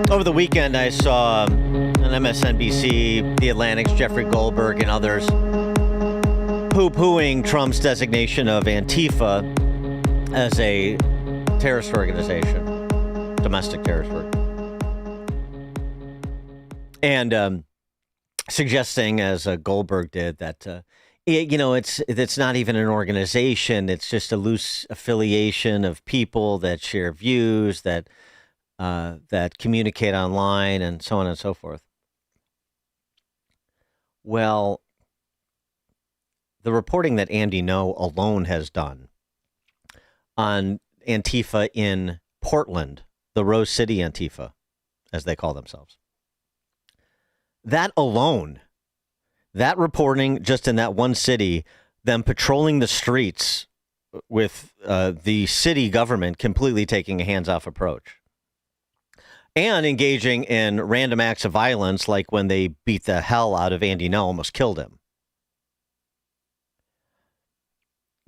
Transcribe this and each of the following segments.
Over the weekend, I saw on MSNBC, The Atlantic's Jeffrey Goldberg and others poo-pooing Trump's designation of Antifa as a terrorist organization, domestic terrorist organization. And suggesting, as Goldberg did, that it's not even an organization. It's just a loose affiliation of people that share views, that communicate online, and so on and so forth. Well, the reporting that Andy Ngo alone has done on Antifa in Portland, the Rose City Antifa, as they call themselves, that alone, that reporting just in that one city, them patrolling the streets with the city government completely taking a hands-off approach and engaging in random acts of violence, like when they beat the hell out of Andy Ngo, almost killed him,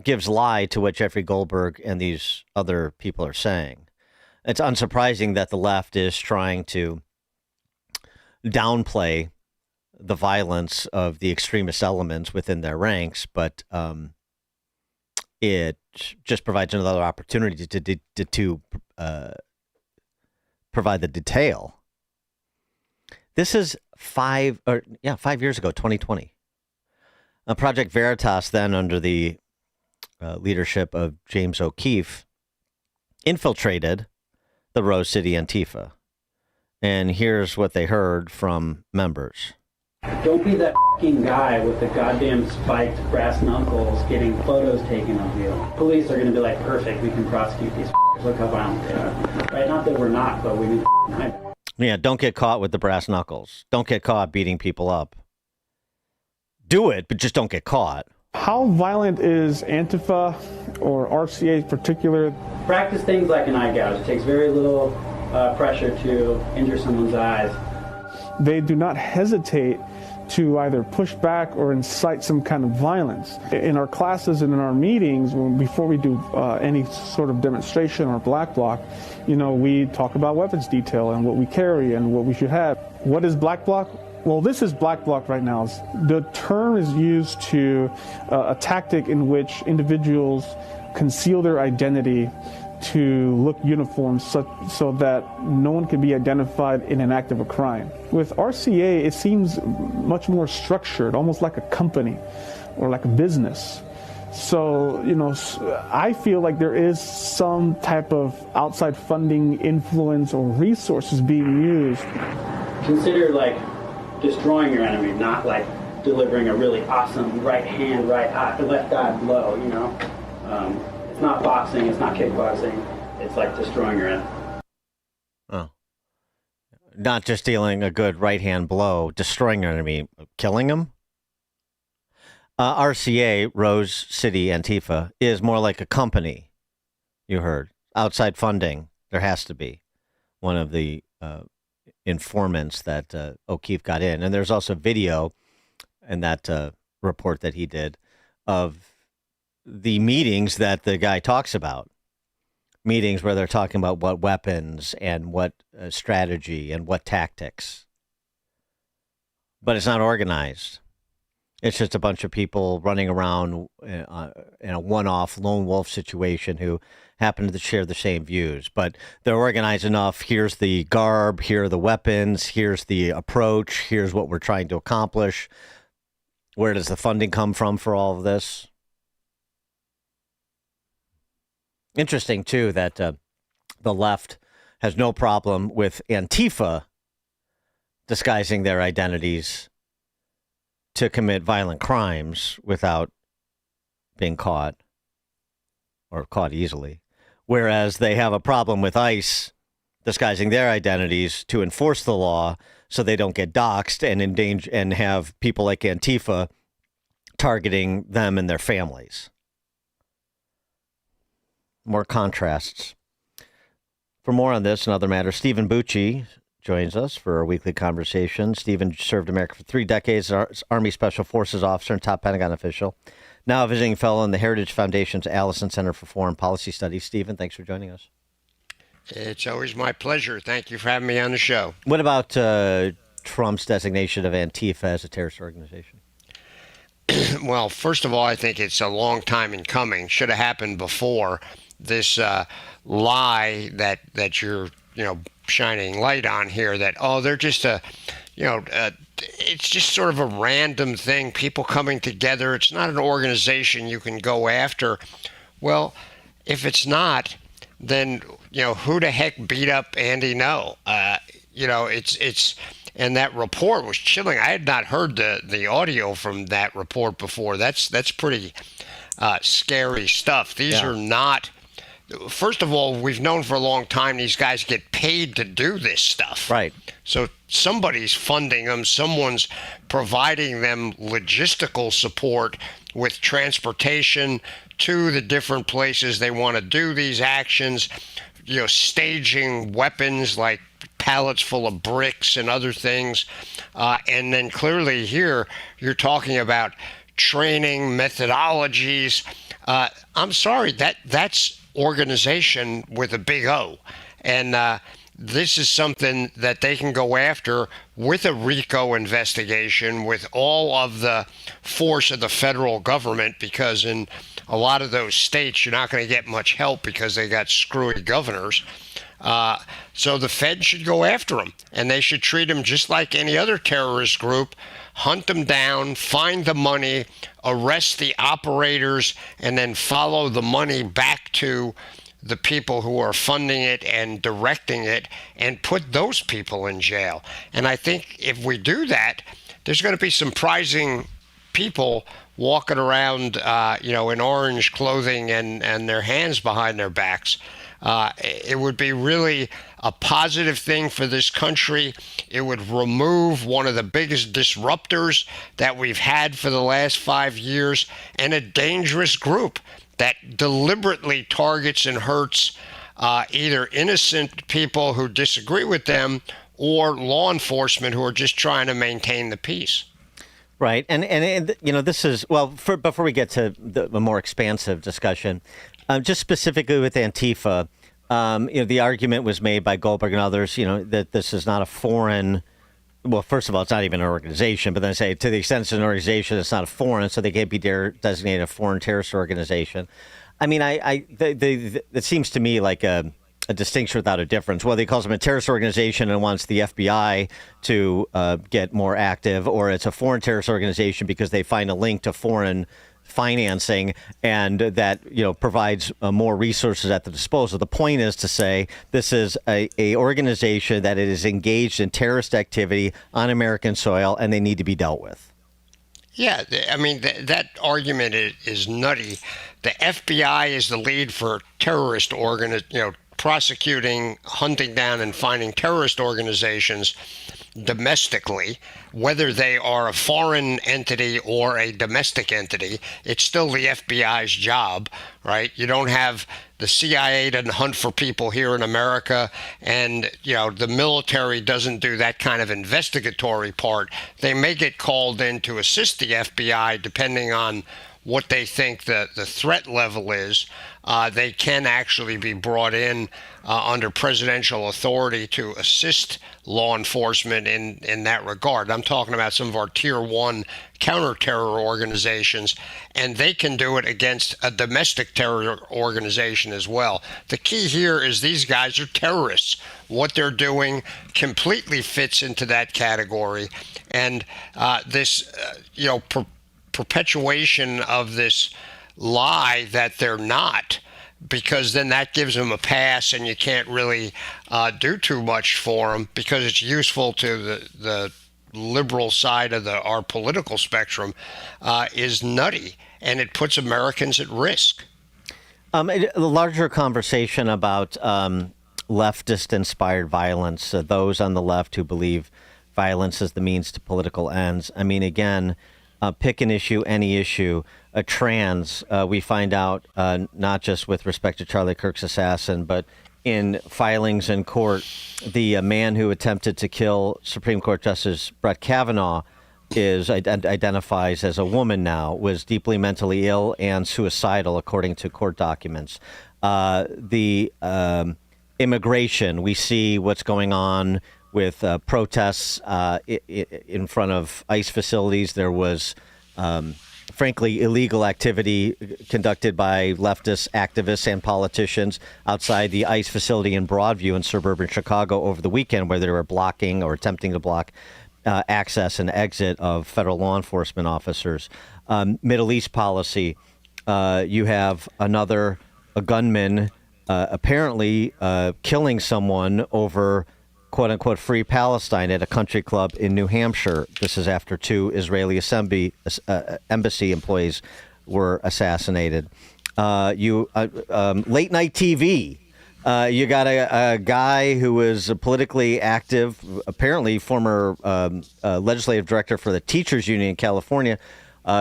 gives lie to what Jeffrey Goldberg and these other people are saying. It's unsurprising that the left is trying to downplay the violence of the extremist elements within their ranks, but it just provides another opportunity to provide the detail. This is 5 years ago, 2020. Project Veritas, then under the leadership of James O'Keefe, infiltrated the Rose City Antifa. And here's what they heard from members. Don't be that f***ing guy with the goddamn spiked brass knuckles getting photos taken of you. Police are going to be like, perfect, we can prosecute these f***ers. Look how violent they are. Right? Not that we're not, but we need to hide it. Yeah, don't get caught with the brass knuckles. Don't get caught beating people up. Do it, but just don't get caught. How violent is Antifa or RCA in particular? Practice things like an eye gouge. It takes very little pressure to injure someone's eyes. They do not hesitate to either push back or incite some kind of violence. In our classes and in our meetings, before we do any sort of demonstration or black bloc, we talk about weapons detail and what we carry and what we should have. What is black bloc? Well, this is black bloc right now. The term is used to a tactic in which individuals conceal their identity to look uniform so that no one can be identified in an act of a crime. With RCA, it seems much more structured, almost like a company or like a business. So, I feel like there is some type of outside funding, influence, or resources being used. Consider Destroying your enemy, not delivering a really awesome right hand, left eye blow, It's not boxing, it's not kickboxing, it's destroying your enemy. Oh. Not just dealing a good right hand blow, destroying your enemy, killing him? RCA, Rose City Antifa, is more like a company, you heard. Outside funding, there has to be. One of the informants that O'Keefe got in. And there's also video in that report that he did of the meetings that the guy talks about. Meetings where they're talking about what weapons and what strategy and what tactics. But it's not organized. It's just a bunch of people running around in a one-off lone wolf situation who happen to share the same views. But they're organized enough. Here's the garb. Here are the weapons. Here's the approach. Here's what we're trying to accomplish. Where does the funding come from for all of this? Interesting, too, that the left has no problem with Antifa disguising their identities to commit violent crimes without being caught or caught easily. Whereas they have a problem with ICE disguising their identities to enforce the law so they don't get doxxed and endanger and have people like Antifa targeting them and their families. More contrasts. For more on this and other matters, Stephen Bucci joins us for our weekly conversation. Stephen served America for 3 decades as Army Special Forces officer and top Pentagon official. Now a visiting fellow in the Heritage Foundation's Allison Center for Foreign Policy Studies. Stephen, thanks for joining us. It's always my pleasure. Thank you for having me on the show. What about Trump's designation of Antifa as a terrorist organization? Well, first of all, I think it's a long time in coming. Should have happened before this lie that you're shining light on here. That they're just it's just sort of a random thing. People coming together. It's not an organization you can go after. Well, if it's not, then who the heck beat up Andy No? It's and that report was chilling. I had not heard the audio from that report before. That's pretty scary stuff. These are not. First of all, we've known for a long time these guys get paid to do this stuff. Right. So somebody's funding them. Someone's providing them logistical support with transportation to the different places they want to do these actions. Staging weapons like pallets full of bricks and other things. And then clearly here you're talking about training methodologies. I'm sorry, that's organization with a big O. And this is something that they can go after with a RICO investigation, with all of the force of the federal government, because in a lot of those states, you're not going to get much help because they got screwy governors. So the Fed should go after them, and they should treat them just like any other terrorist group, hunt them down, find the money, arrest the operators, and then follow the money back to the people who are funding it and directing it, and put those people in jail. And I think if we do that, there's going to be surprising people walking around, in orange clothing and their hands behind their backs. It would be really a positive thing for this country. It would remove one of the biggest disruptors that we've had for the last 5 years, and a dangerous group that deliberately targets and hurts either innocent people who disagree with them or law enforcement who are just trying to maintain the peace. Right. And this is, before we get to the more expansive discussion, just specifically with Antifa, the argument was made by Goldberg and others, that this is not a foreign. Well, first of all, it's not even an organization, but then say to the extent it's an organization, it's not a foreign, so they can't be designated a foreign terrorist organization. I mean, it seems to me like a distinction without a difference. Whether he calls them a terrorist organization and wants the FBI to get more active, or it's a foreign terrorist organization because they find a link to foreign financing and that provides more resources at the disposal. The point is to say this is a organization that is engaged in terrorist activity on American soil, and they need to be dealt with. Yeah, I mean, that argument is nutty. The FBI is the lead for terrorist prosecuting, hunting down, and finding terrorist organizations domestically, whether they are a foreign entity or a domestic entity. It's still the FBI's job, right? You don't have the CIA doesn't hunt for people here in America, and the military doesn't do that kind of investigatory part. They may get called in to assist the FBI depending on what they think the threat level is. They can actually be brought in under presidential authority to assist law enforcement in that regard. I'm talking about some of our tier 1 counter-terror organizations, and they can do it against a domestic terror organization as well. The key here is these guys are terrorists. What they're doing completely fits into that category, and this perpetuation of this lie that they're not, because then that gives them a pass, and you can't really do too much for them because it's useful to the liberal side of our political spectrum, is nutty, and it puts Americans at risk. A larger conversation about leftist-inspired violence, those on the left who believe violence is the means to political ends. I mean, again, pick an issue, any issue. Trans, we find out not just with respect to Charlie Kirk's assassin, but in filings in court, the man who attempted to kill Supreme Court Justice Brett Kavanaugh identifies as a woman now, was deeply mentally ill and suicidal, according to court documents. The immigration. We see what's going on with protests in front of ICE facilities. There was, frankly, illegal activity conducted by leftist activists and politicians outside the ICE facility in Broadview in suburban Chicago over the weekend, where they were blocking or attempting to block access and exit of federal law enforcement officers. Middle East policy. You have a gunman apparently killing someone over "quote unquote" free Palestine at a country club in New Hampshire. This is after 2 Israeli embassy employees were assassinated. Late night TV. You got a guy who was politically active, apparently former legislative director for the Teachers Union in California,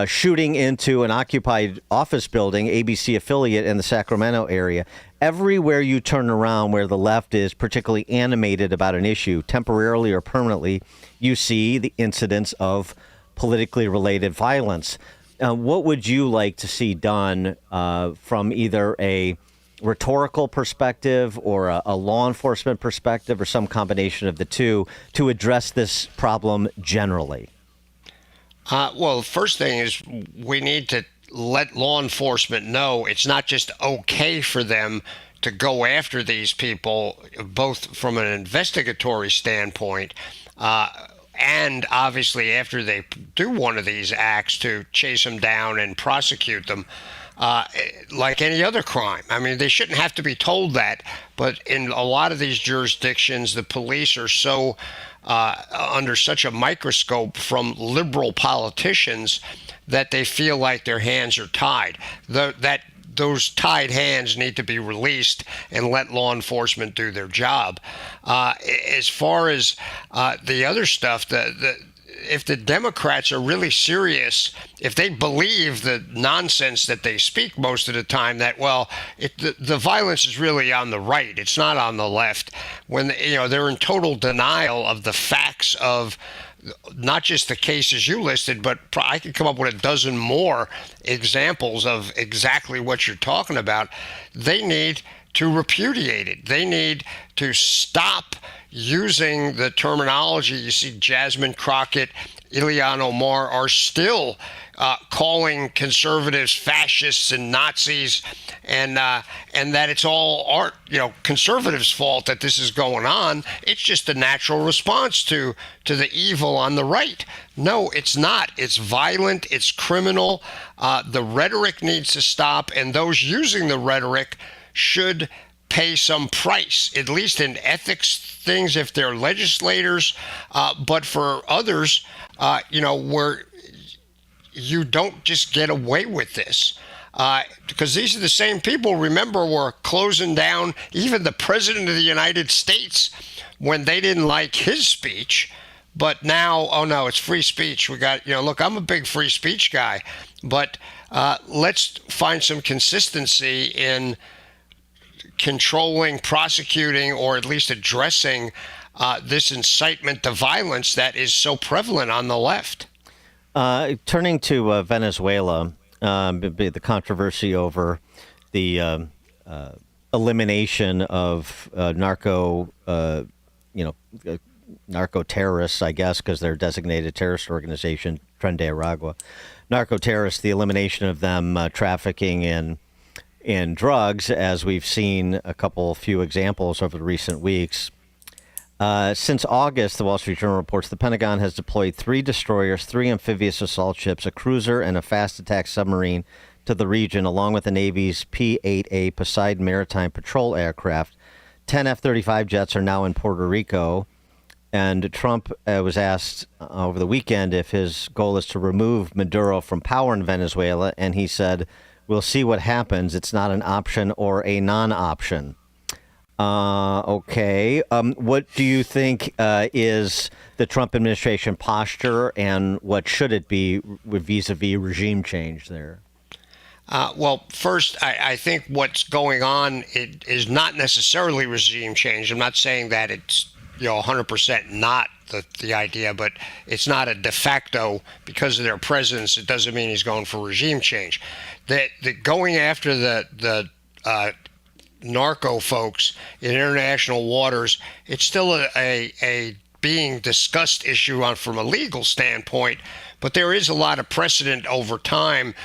shooting into an occupied office building, ABC affiliate in the Sacramento area. Everywhere you turn around where the left is particularly animated about an issue, temporarily or permanently, you see the incidents of politically related violence. What would you like to see done from either a rhetorical perspective or a law enforcement perspective or some combination of the two to address this problem generally? Well, the first thing is we need to let law enforcement know it's not just okay for them to go after these people, both from an investigatory standpoint and obviously after they do one of these acts to chase them down and prosecute them. Like any other crime. I mean, they shouldn't have to be told that, but in a lot of these jurisdictions, the police are so under such a microscope from liberal politicians that they feel like their hands are tied. Those tied hands need to be released and let law enforcement do their job. As far as the other stuff, if the Democrats are really serious, if they believe the nonsense that they speak most of the time, that, well, the violence is really on the right, it's not on the left, when they're in total denial of the facts of not just the cases you listed, but I could come up with a dozen more examples of exactly what you're talking about. They need to repudiate it. They need to stop using the terminology. You see Jasmine Crockett, Ilhan Omar are still calling conservatives fascists and Nazis, and that it's all conservatives' fault that this is going on. It's just a natural response to the evil on the right. No, it's not. It's violent. It's criminal. The rhetoric needs to stop, and those using the rhetoric should pay some price, at least in ethics things if they're legislators, but for others, where you don't just get away with this. Because these are the same people, remember, were closing down even the President of the United States when they didn't like his speech. But now, oh no, it's free speech. We got, look, I'm a big free speech guy, but let's find some consistency in controlling, prosecuting, or at least addressing this incitement to violence that is so prevalent on the left. Turning to Venezuela, the controversy over the elimination of narco terrorists, I guess, because they're a designated terrorist organization, Tren de Aragua. Narco terrorists, the elimination of them trafficking in drugs, as we've seen a few examples over the recent weeks. Since August, the Wall Street Journal reports the Pentagon has deployed 3 destroyers, 3 amphibious assault ships, a cruiser, and a fast attack submarine to the region, along with the Navy's P-8A Poseidon maritime patrol aircraft. 10 F-35 jets are now in Puerto Rico. And Trump was asked over the weekend if his goal is to remove Maduro from power in Venezuela, and he said, "We'll see what happens. It's not an option or a non-option." Okay. What do you think is the Trump administration posture, and what should it be vis-a-vis regime change there? Well, first, I think what's going on is not necessarily regime change. I'm not saying that it's 100% not the idea, but it's not a de facto because of their presence. It doesn't mean he's going for regime change. That going after the narco folks in international waters, it's still a being discussed issue from a legal standpoint, but there is a lot of precedent over time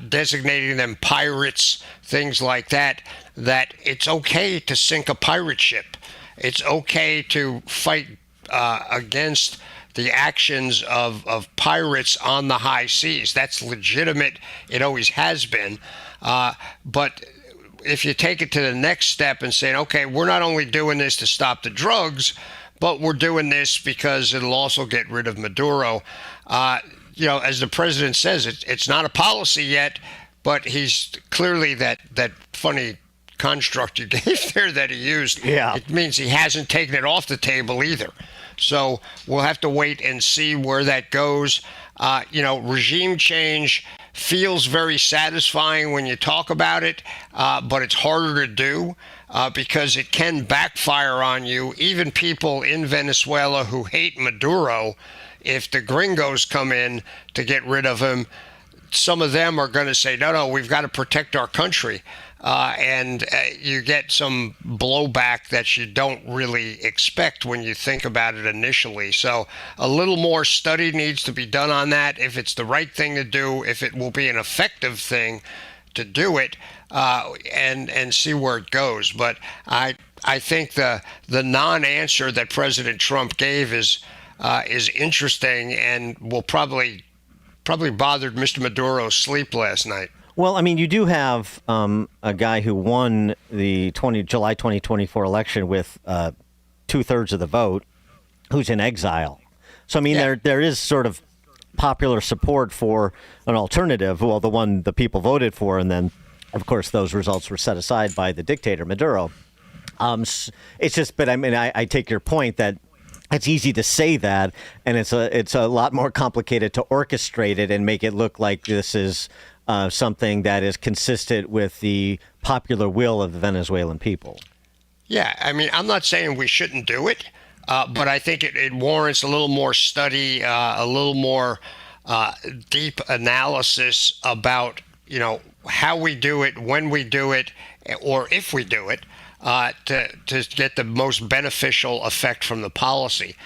designating them pirates, things like that, that it's okay to sink a pirate ship. It's okay to fight against the actions of pirates on the high seas. That's legitimate. It always has been. But if you take it to the next step and saying, okay, we're not only doing this to stop the drugs, but we're doing this because it'll also get rid of Maduro. As the president says, it's not a policy yet, but he's clearly that funny construct you gave there that he used. Yeah. It means he hasn't taken it off the table either. So we'll have to wait and see where that goes. Regime change feels very satisfying when you talk about it, but it's harder to do because it can backfire on you. Even people in Venezuela who hate Maduro, if the gringos come in to get rid of him, some of them are going to say, no, we've got to protect our country. And you get some blowback that you don't really expect when you think about it initially. So a little more study needs to be done on that, if it's the right thing to do, if it will be an effective thing to do it, and see where it goes. But I think the non-answer that President Trump gave is interesting and will probably bothered Mr. Maduro's sleep last night. Well, I mean, you do have a guy who won the July 2024 election with 2/3 of the vote, who's in exile. So, I mean, there is sort of popular support for an alternative, well, the one the people voted for, and then, of course, those results were set aside by the dictator, Maduro. It's just, but I mean, I take your point that it's easy to say that, and it's a lot more complicated to orchestrate it and make it look like this is something that is consistent with the popular will of the Venezuelan people. Yeah, I mean, I'm not saying we shouldn't do it, but I think it warrants a little more study, a little more deep analysis about, how we do it, when we do it, or if we do it, to get the most beneficial effect from the policy.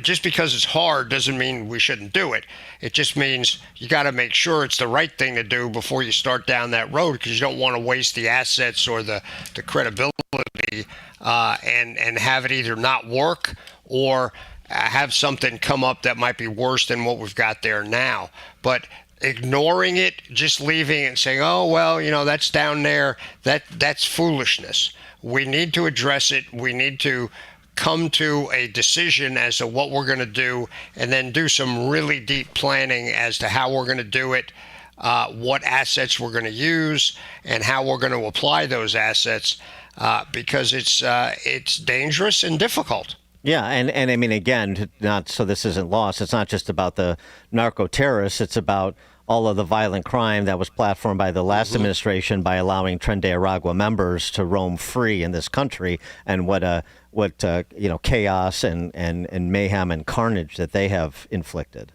Just because it's hard doesn't mean we shouldn't do it. It just means you got to make sure it's the right thing to do before you start down that road, because you don't want to waste the assets or the credibility and have it either not work or have something come up that might be worse than what we've got there now. But ignoring it, just leaving it and saying, oh, well, that's down there, that's foolishness. We need to address it. We need to come to a decision as to what we're going to do, and then do some really deep planning as to how we're going to do it, what assets we're going to use, and how we're going to apply those assets, because it's dangerous and difficult. Yeah, and I mean, again, not so this isn't lost. It's not just about the narco terrorists. It's about all of the violent crime that was platformed by the last administration by allowing Tren de Aragua members to roam free in this country, and what chaos and mayhem and carnage that they have inflicted.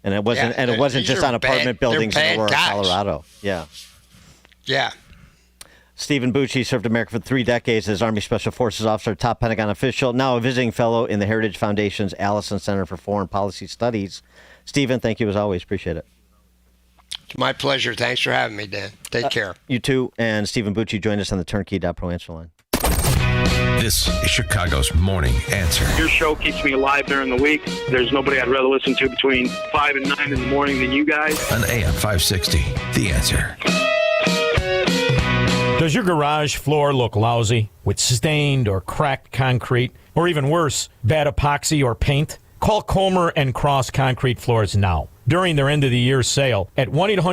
And it wasn't just on apartment buildings in Aurora, Colorado. Yeah. Yeah. Stephen Bucci served America for 3 decades as Army Special Forces officer, top Pentagon official, now a visiting fellow in the Heritage Foundation's Allison Center for Foreign Policy Studies. Stephen, thank you as always. Appreciate it. It's my pleasure. Thanks for having me, Dan. Take care. You too. And Stephen Bucci joined us on the Turnkey.pro answer line. This is Chicago's Morning Answer. Your show keeps me alive during the week. There's nobody I'd rather listen to between 5 and 9 in the morning than you guys. On AM 560, The Answer. Does your garage floor look lousy with stained or cracked concrete, or even worse, bad epoxy or paint? Call Comer and Cross Concrete Floors now during their end-of-the-year sale at 1-800